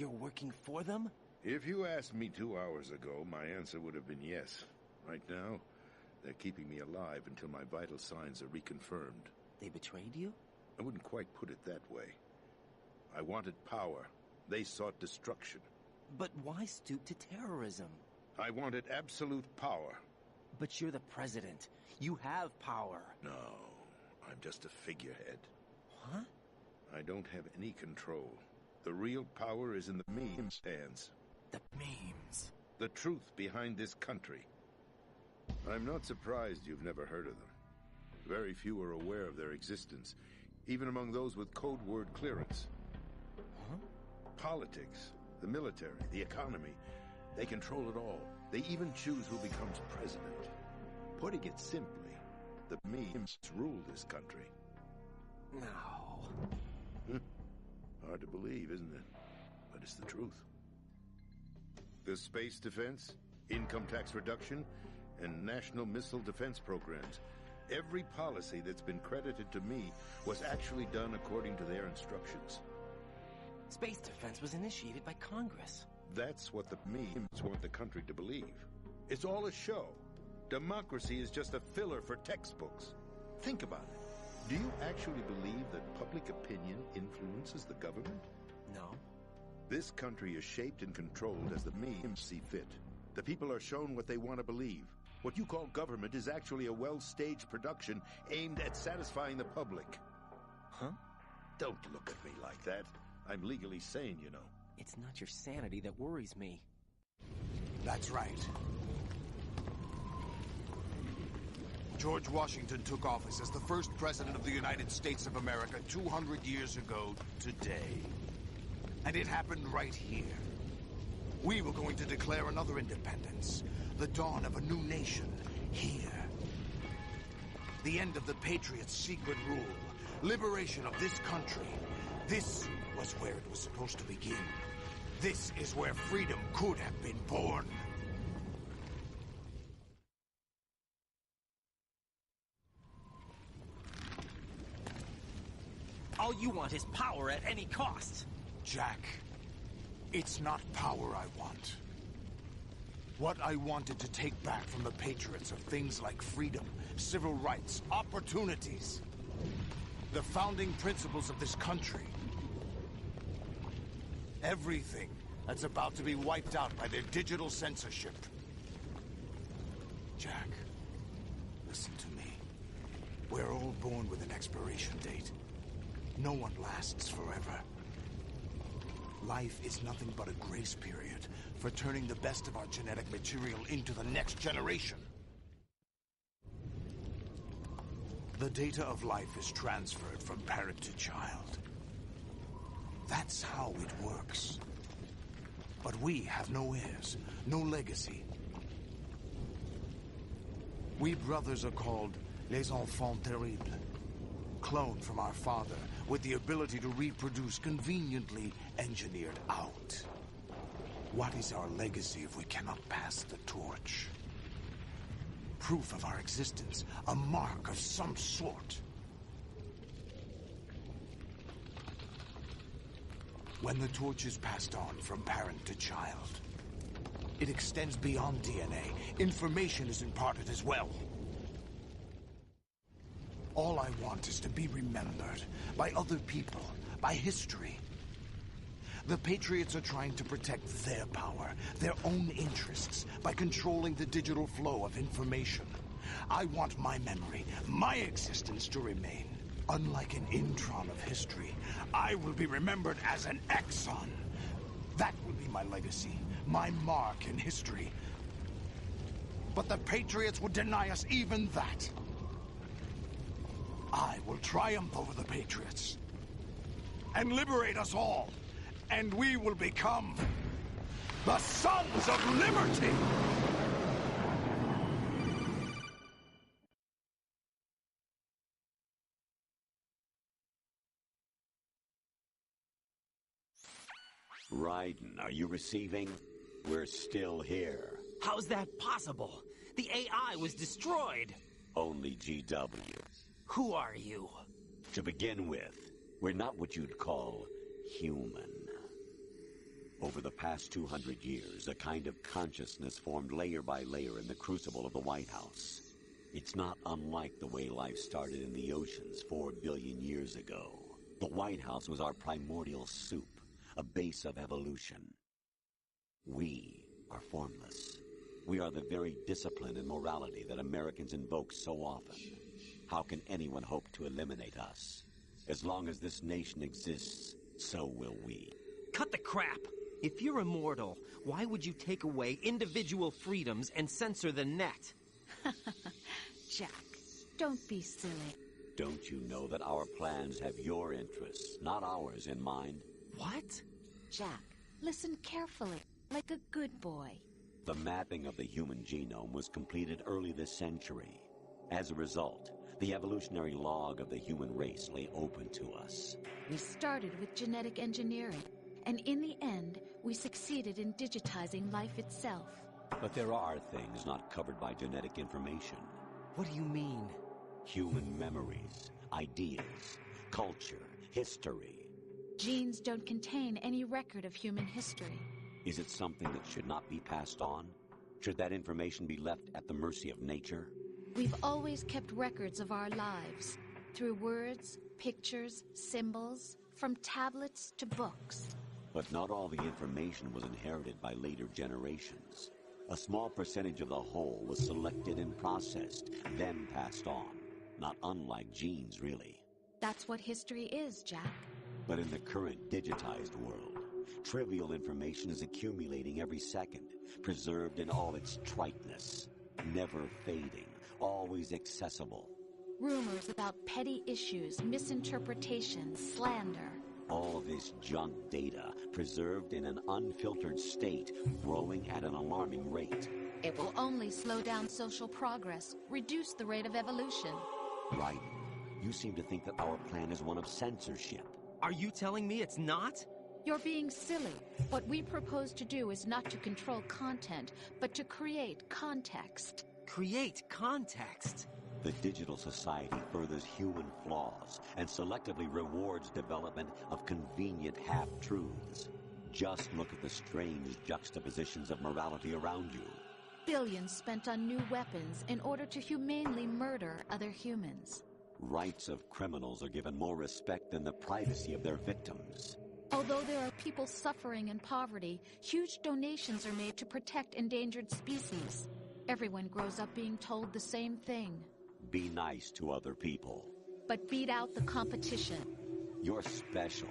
You're working for them? If you asked me 2 hours ago, my answer would have been yes. Right now, they're keeping me alive until my vital signs are reconfirmed. They betrayed you? I wouldn't quite put it that way. I wanted power. They sought destruction. But why stoop to terrorism? I wanted absolute power. But you're the president. You have power. No, I'm just a figurehead. What? I don't have any control. The real power is in the memes' hands. The memes? The truth behind this country. I'm not surprised you've never heard of them. Very few are aware of their existence, even among those with code word clearance. Huh? Politics, the military, the economy, they control it all. They even choose who becomes president. Putting it simply, the memes rule this country. No. Hard to believe, isn't it? But it's the truth. The space defense, income tax reduction, and national missile defense programs. Every policy that's been credited to me was actually done according to their instructions. Space defense was initiated by Congress. That's what the memes want the country to believe. It's all a show. Democracy is just a filler for textbooks. Think about it. Do you actually believe that public opinion influences the government? No. This country is shaped and controlled as the memes see fit. The people are shown what they want to believe. What you call government is actually a well-staged production aimed at satisfying the public. Huh? Don't look at me like that. I'm legally sane, you know. It's not your sanity that worries me. That's right. George Washington took office as the first president of the United States of America 200 years ago today. And it happened right here. We were going to declare another independence. The dawn of a new nation, here. The end of the Patriots' secret rule. Liberation of this country. This was where it was supposed to begin. This is where freedom could have been born. All you want is power at any cost. Jack, it's not power I want. What I wanted to take back from the Patriots are things like freedom, civil rights, opportunities. The founding principles of this country. Everything that's about to be wiped out by their digital censorship. Jack, listen to me. We're all born with an expiration date. No one lasts forever. Life is nothing but a grace period for turning the best of our genetic material into the next generation. The data of life is transferred from parent to child. That's how it works. But we have no heirs, no legacy. We brothers are called les enfants terribles. Cloned from our father, with the ability to reproduce conveniently engineered out. What is our legacy if we cannot pass the torch? Proof of our existence, a mark of some sort. When the torch is passed on from parent to child, it extends beyond DNA. Information is imparted as well. All I want is to be remembered by other people, by history. The Patriots are trying to protect their power, their own interests, by controlling the digital flow of information. I want my memory, my existence to remain. Unlike an intron of history, I will be remembered as an exon. That will be my legacy, my mark in history. But the Patriots would deny us even that. I will triumph over the Patriots and liberate us all, and we will become the Sons of Liberty! Raiden, are you receiving? We're still here. How's that possible? The AI was destroyed. Only GW. Who are you? To begin with, we're not what you'd call human. Over the past 200 years, a kind of consciousness formed layer by layer in the crucible of the White House. It's not unlike the way life started in the oceans 4 billion years ago. The White House was our primordial soup, a base of evolution. We are formless. We are the very discipline and morality that Americans invoke so often. How can anyone hope to eliminate us? As long as this nation exists, so will we. Cut the crap! If you're immortal, why would you take away individual freedoms and censor the net? Jack, don't be silly. Don't you know that our plans have your interests, not ours, in mind? What? Jack, listen carefully, like a good boy. The mapping of the human genome was completed early this century. As a result, the evolutionary log of the human race lay open to us. We started with genetic engineering, and in the end, we succeeded in digitizing life itself. But there are things not covered by genetic information. What do you mean? Human memories, ideas, culture, history. Genes don't contain any record of human history. Is it something that should not be passed on? Should that information be left at the mercy of nature? We've always kept records of our lives, through words, pictures, symbols, from tablets to books. But not all the information was inherited by later generations. A small percentage of the whole was selected and processed, then passed on. Not unlike genes, really. That's what history is, Jack. But in the current digitized world, trivial information is accumulating every second, preserved in all its triteness, never fading, always accessible. Rumors about petty issues, misinterpretations, slander. All this junk data, preserved in an unfiltered state, growing at an alarming rate. It will only slow down social progress, reduce the rate of evolution. Right. You seem to think that our plan is one of censorship. Are you telling me it's not? You're being silly. What we propose to do is not to control content, but to create context. Create context? The digital society furthers human flaws and selectively rewards development of convenient half-truths. Just look at the strange juxtapositions of morality around you. Billions spent on new weapons in order to humanely murder other humans. Rights of criminals are given more respect than the privacy of their victims. Although there are people suffering in poverty, huge donations are made to protect endangered species. Everyone grows up being told the same thing. Be nice to other people. But beat out the competition. You're special.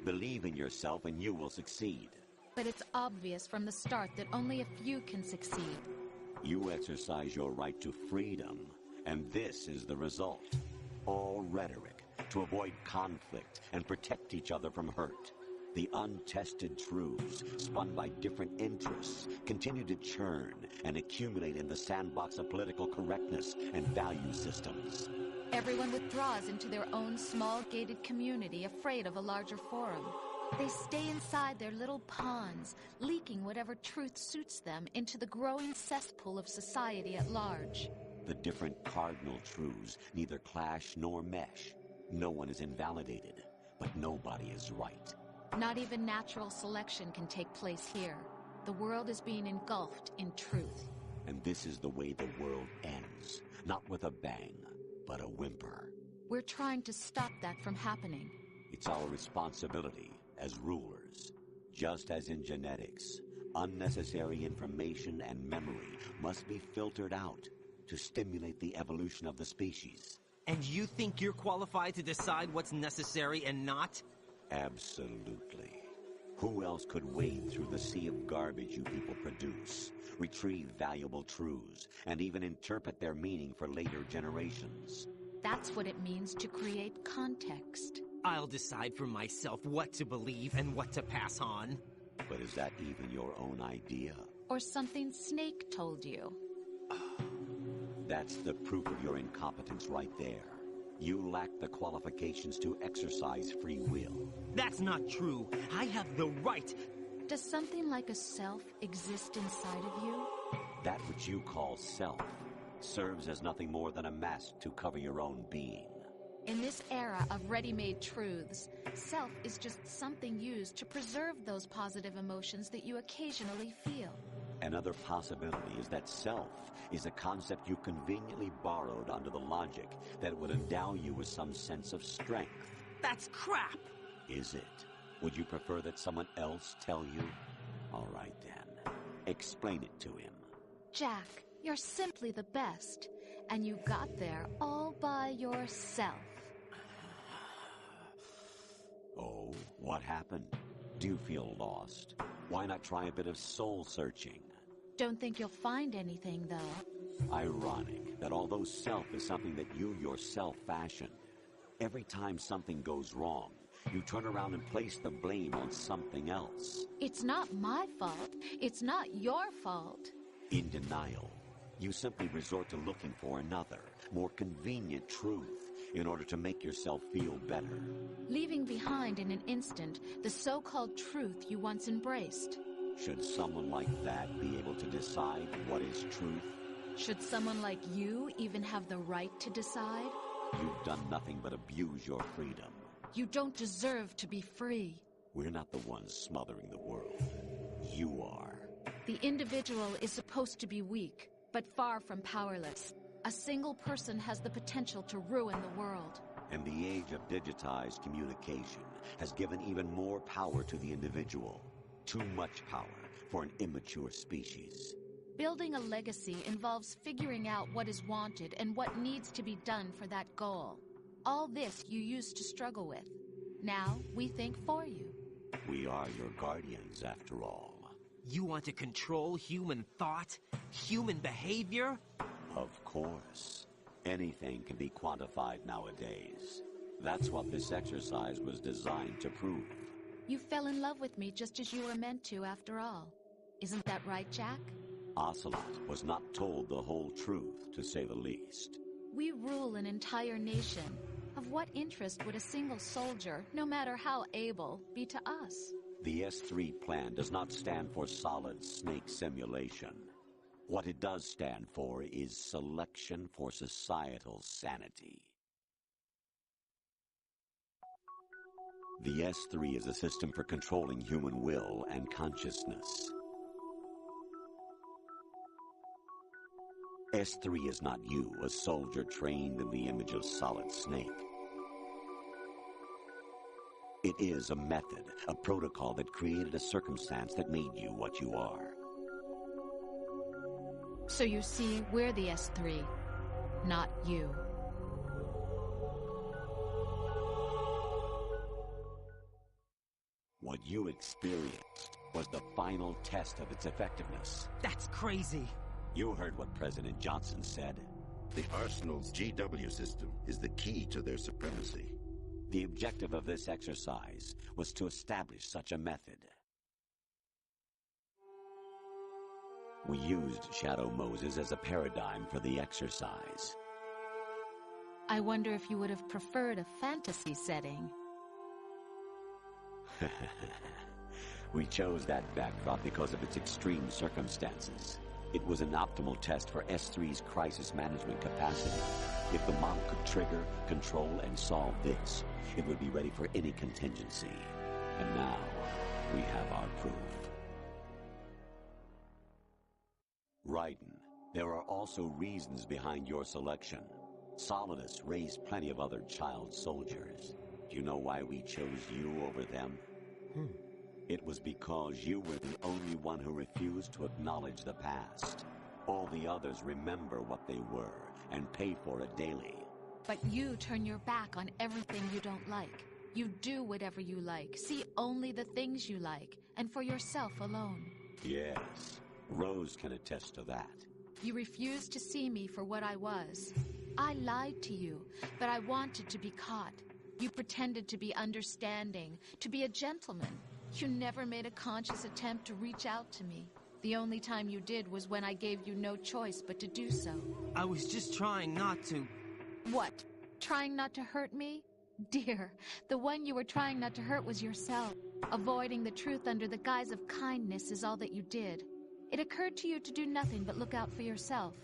Believe in yourself and you will succeed. But it's obvious from the start that only a few can succeed. You exercise your right to freedom, and this is the result. All rhetoric to avoid conflict and protect each other from hurt. The untested truths, spun by different interests, continue to churn and accumulate in the sandbox of political correctness and value systems. Everyone withdraws into their own small gated community, afraid of a larger forum. They stay inside their little ponds, leaking whatever truth suits them into the growing cesspool of society at large. The different cardinal truths neither clash nor mesh. No one is invalidated, but nobody is right. Not even natural selection can take place here. The world is being engulfed in truth. And this is the way the world ends. Not with a bang, but a whimper. We're trying to stop that from happening. It's our responsibility as rulers. Just as in genetics, unnecessary information and memory must be filtered out to stimulate the evolution of the species. And you think you're qualified to decide what's necessary and not? Absolutely. Who else could wade through the sea of garbage you people produce, retrieve valuable truths, and even interpret their meaning for later generations? That's what it means to create context. I'll decide for myself what to believe and what to pass on. But is that even your own idea? Or something Snake told you? That's the proof of your incompetence right there. You lack the qualifications to exercise free will. That's not true. I have the right. Does something like a self exist inside of you? That which you call self serves as nothing more than a mask to cover your own being. In this era of ready-made truths, self is just something used to preserve those positive emotions that you occasionally feel. Another possibility is that self is a concept you conveniently borrowed under the logic that it would endow you with some sense of strength. That's crap! Is it? Would you prefer that someone else tell you? All right then. Explain it to him. Jack, you're simply the best, and you got there all by yourself. Oh, what happened? Do you feel lost? Why not try a bit of soul-searching? Don't think you'll find anything, though. Ironic that although self is something that you yourself fashioned, every time something goes wrong, you turn around and place the blame on something else. It's not my fault. It's not your fault. In denial, you simply resort to looking for another, more convenient truth in order to make yourself feel better. Leaving behind in an instant the so-called truth you once embraced. Should someone like that be able to decide what is truth? Should someone like you even have the right to decide? You've done nothing but abuse your freedom. You don't deserve to be free. We're not the ones smothering the world. You are. The individual is supposed to be weak, but far from powerless. A single person has the potential to ruin the world. And the age of digitized communication has given even more power to the individual. Too much power for an immature species. Building a legacy involves figuring out what is wanted and what needs to be done for that goal. All this you used to struggle with. Now we think for you. We are your guardians, after all. You want to control human thought? Human behavior? Of course. Anything can be quantified nowadays. That's what this exercise was designed to prove. You fell in love with me just as you were meant to, after all. Isn't that right, Jack? Ocelot was not told the whole truth, to say the least. We rule an entire nation. Of what interest would a single soldier, no matter how able, be to us? The S3 plan does not stand for solid snake simulation. What it does stand for is selection for societal sanity. The S3 is a system for controlling human will and consciousness. S3 is not you, a soldier trained in the image of Solid Snake. It is a method, a protocol that created a circumstance that made you what you are. So you see, we're the S3, not you. What you experienced was the final test of its effectiveness. That's crazy. You heard what President Johnson said. The Arsenal's GW system is the key to their supremacy. The objective of this exercise was to establish such a method. We used Shadow Moses as a paradigm for the exercise. I wonder if you would have preferred a fantasy setting. We chose that backdrop because of its extreme circumstances. It was an optimal test for S3's crisis management capacity. If the model could trigger, control, and solve this, it would be ready for any contingency. And now, we have our proof. Raiden, there are also reasons behind your selection. Solidus raised plenty of other child soldiers. Do you know why we chose you over them? It was because you were the only one who refused to acknowledge the past. All the others remember what they were and pay for it daily. But you turn your back on everything you don't like. You do whatever you like, see only the things you like, and for yourself alone. Yes, Rose can attest to that. You refused to see me for what I was. I lied to you, but I wanted to be caught. You pretended to be understanding, to be a gentleman. You never made a conscious attempt to reach out to me. The only time you did was when I gave you no choice but to do so. I was just trying not to. What? Trying not to hurt me? Dear, the one you were trying not to hurt was yourself. Avoiding the truth under the guise of kindness is all that you did. It occurred to you to do nothing but look out for yourself.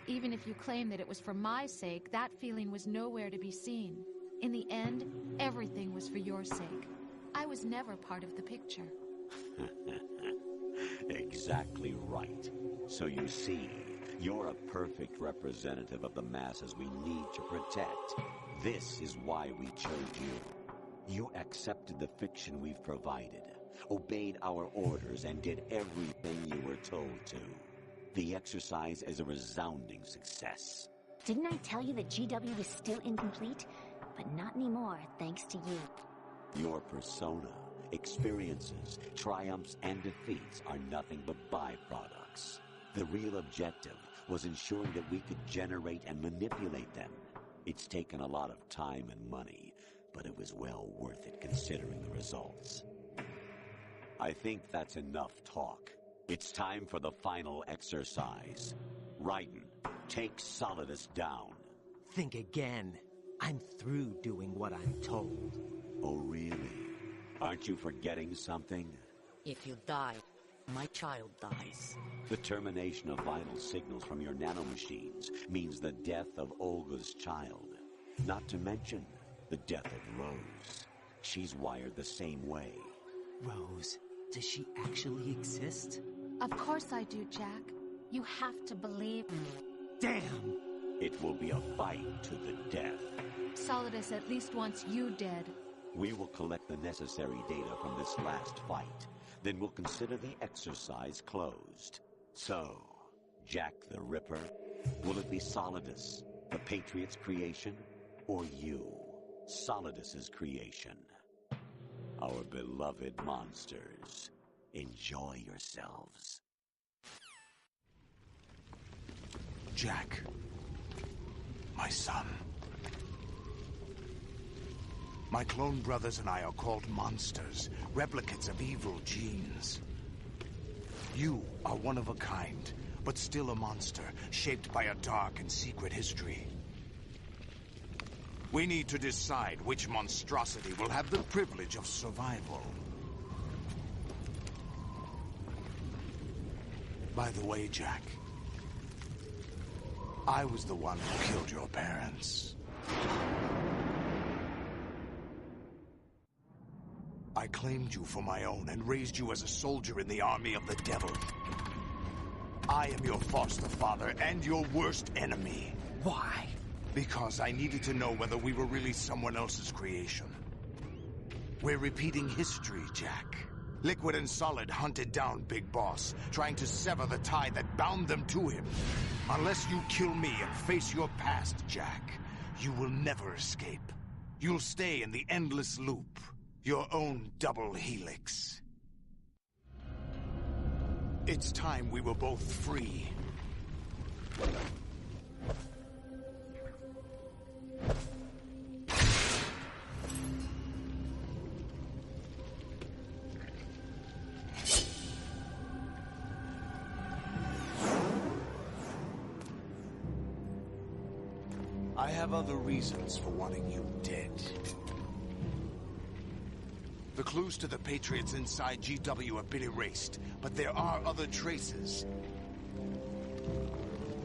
Even if you claim that it was for my sake, that feeling was nowhere to be seen. In the end, everything was for your sake. I was never part of the picture. Exactly right. So you see, you're a perfect representative of the masses we need to protect. This is why we chose you. You accepted the fiction we've provided, obeyed our orders, and did everything you were told to. The exercise is a resounding success. Didn't I tell you that GW is still incomplete? But not anymore, thanks to you. Your persona, experiences, triumphs, and defeats are nothing but byproducts. The real objective was ensuring that we could generate and manipulate them. It's taken a lot of time and money, but it was well worth it considering the results. I think that's enough talk. It's time for the final exercise. Raiden, take Solidus down. Think again. I'm through doing what I'm told. Oh, really? Aren't you forgetting something? If you die, my child dies. The termination of vital signals from your nanomachines means the death of Olga's child. Not to mention the death of Rose. She's wired the same way. Rose, does she actually exist? Of course I do, Jack. You have to believe me. Damn! It will be a fight to the death. Solidus at least wants you dead. We will collect the necessary data from this last fight. Then we'll consider the exercise closed. So, Jack the Ripper, will it be Solidus, the Patriot's creation, or you, Solidus's creation? Our beloved monsters, enjoy yourselves. Jack, my son. My clone brothers and I are called monsters, replicates of evil genes. You are one of a kind, but still a monster, shaped by a dark and secret history. We need to decide which monstrosity will have the privilege of survival. By the way, Jack, I was the one who killed your parents. I claimed you for my own and raised you as a soldier in the army of the devil. I am your foster father and your worst enemy. Why? Because I needed to know whether we were really someone else's creation. We're repeating history, Jack. Liquid and Solid hunted down Big Boss, trying to sever the tie that bound them to him. Unless you kill me and face your past, Jack, you will never escape. You'll stay in the endless loop. Your own double helix. It's time we were both free. I have other reasons for wanting you dead. The clues to the Patriots inside GW have been erased, but there are other traces.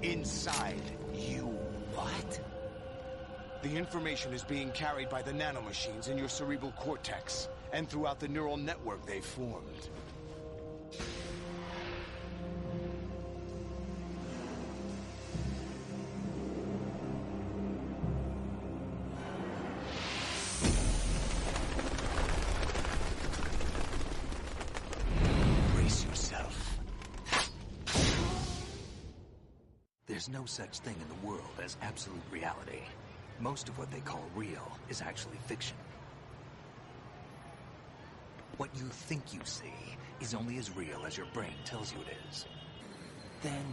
Inside you. What? The information is being carried by the nanomachines in your cerebral cortex, and throughout the neural network they've formed. There's no such thing in the world as absolute reality. Most of what they call real is actually fiction. What you think you see is only as real as your brain tells you it is. Then,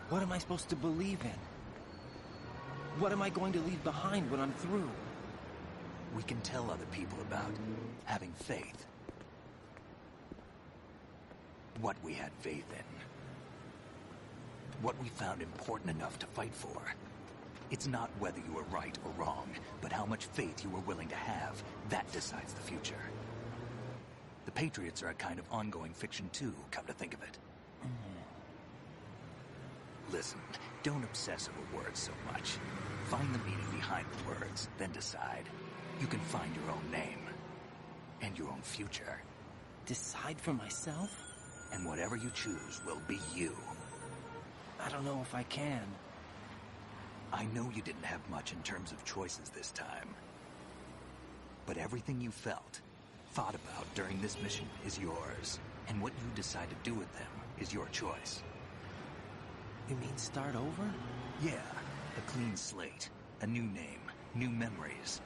what am I supposed to believe in? What am I going to leave behind when I'm through? We can tell other people about having faith. What we had faith in. What we found important enough to fight for. It's not whether you were right or wrong, but how much faith you were willing to have. That decides the future. The Patriots are a kind of ongoing fiction too, come to think of it. Listen, don't obsess over words so much. Find the meaning behind the words, then decide. You can find your own name. And your own future. Decide for myself? And whatever you choose will be you. I don't know if I can. I know you didn't have much in terms of choices this time. But everything you felt, thought about during this mission is yours. And what you decide to do with them is your choice. You mean start over? Yeah, a clean slate, a new name, new memories.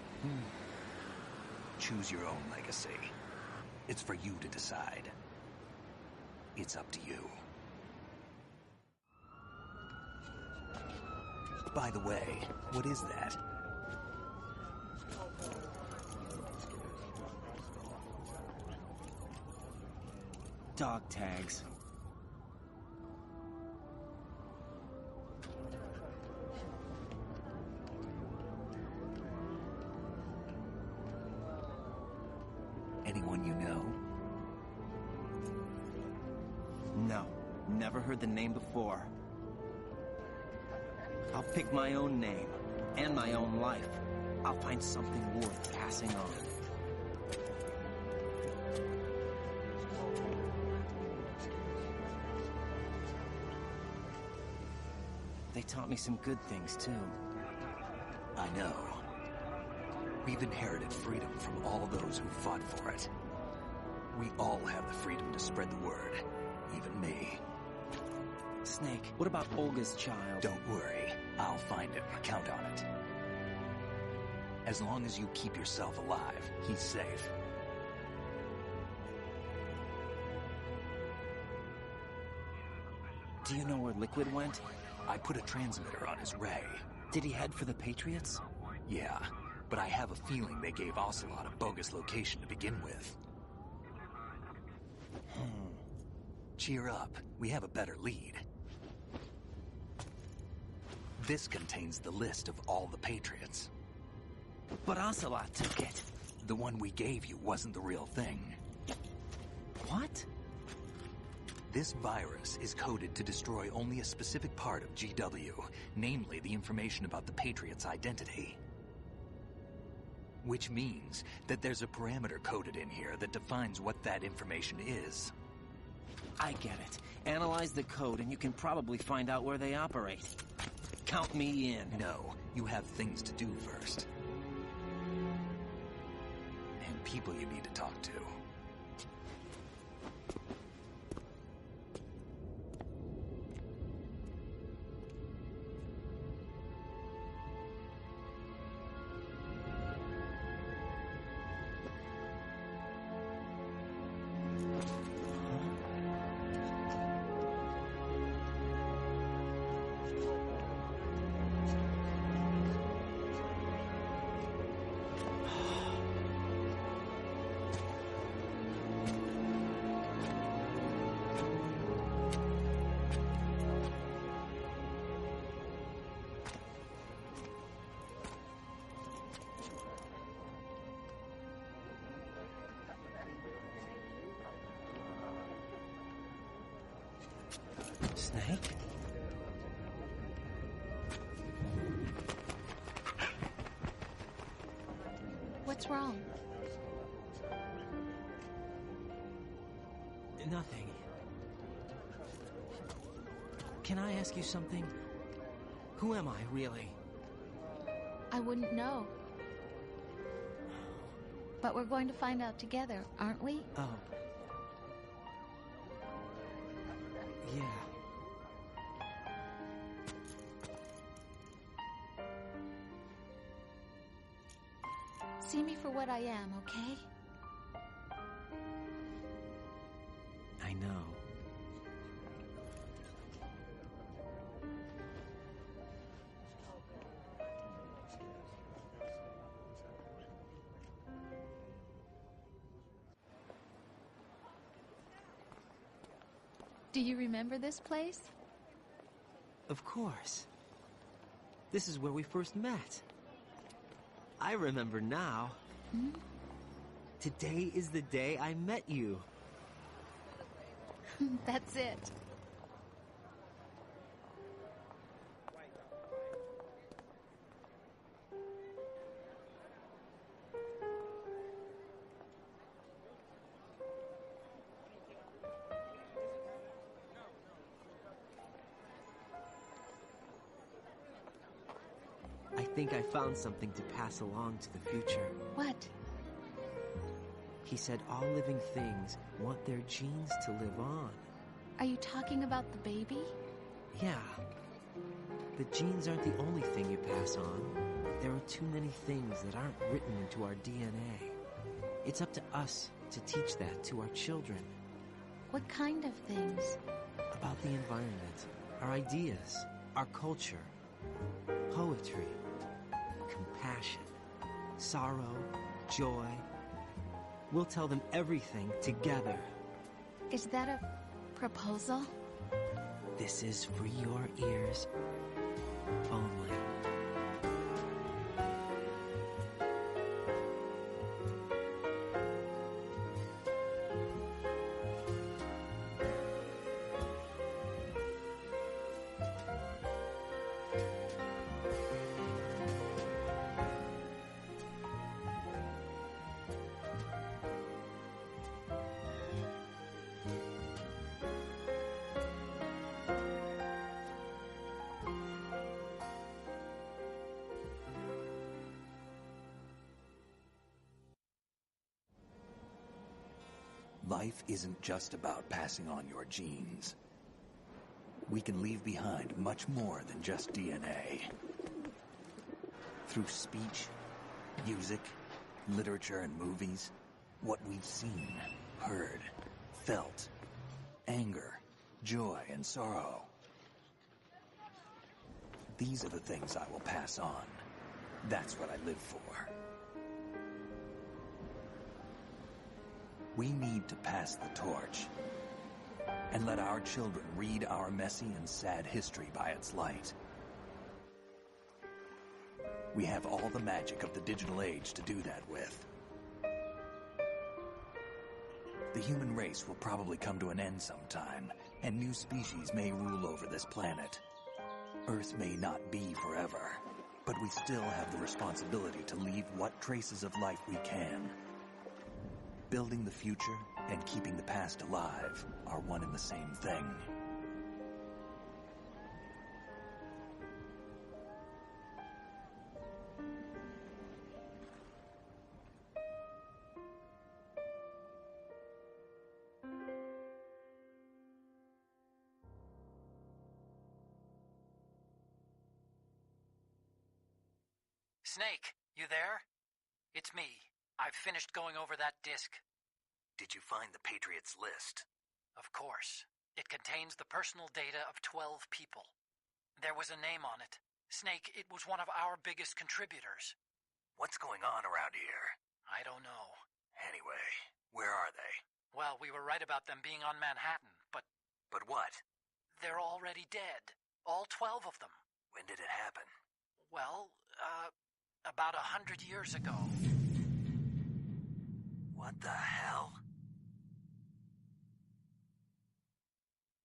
Choose your own legacy. It's for you to decide. It's up to you. By the way, what is that? Dog tags. Anyone you know? No, never heard the name before. I'll pick my own name, and my own life. I'll find something worth passing on. They taught me some good things, too. I know. We've inherited freedom from all those who fought for it. We all have the freedom to spread the word. Even me. Snake, what about Olga's child? Don't worry. I'll find him. Count on it. As long as you keep yourself alive, he's safe. Do you know where Liquid went? I put a transmitter on his ray. Did he head for the Patriots? Yeah, but I have a feeling they gave Ocelot a bogus location to begin with. Cheer up. We have a better lead. This contains the list of all the Patriots. But Ocelot took it. The one we gave you wasn't the real thing. What? This virus is coded to destroy only a specific part of GW, namely the information about the Patriots' identity. Which means that there's a parameter coded in here that defines what that information is. I get it. Analyze the code and you can probably find out where they operate. Count me in. No, you have things to do first. And people you need to talk to. Snake? What's wrong? Nothing. Can I ask you something? Who am I, really? I wouldn't know. But we're going to find out together, aren't we? Oh. Yeah. See me for what I am, okay? I know. Do you remember this place? Of course. This is where we first met. I remember now. Hmm? Today is the day I met you. That's it. think I found something to pass along to the future. What? He said all living things want their genes to live on. Are you talking about the baby? Yeah. The genes aren't the only thing you pass on. There are too many things that aren't written into our DNA. It's up to us to teach that to our children. What kind of things? About the environment, our ideas, our culture, poetry, compassion, sorrow, joy. We'll tell them everything together. Is that a proposal? This is for your ears only. Life isn't just about passing on your genes. We can leave behind much more than just DNA. Through speech, music, literature, and movies, what we've seen, heard, felt, anger, joy, and sorrow. These are the things I will pass on. That's what I live for. We need to pass the torch and let our children read our messy and sad history by its light. We have all the magic of the digital age to do that with. The human race will probably come to an end sometime, and new species may rule over this planet. Earth may not be forever, but we still have the responsibility to leave what traces of life we can. Building the future and keeping the past alive are one and the same thing. Snake, you there? It's me. I've finished going over that disc. Did you find the Patriots list? Of course. It contains the personal data of 12 people. There was a name on it. Snake, it was one of our biggest contributors. What's going on around here? I don't know. Anyway, where are they? Well, we were right about them being on Manhattan, but... But what? They're already dead. All 12 of them. When did it happen? Well, about 100 years ago. What the hell?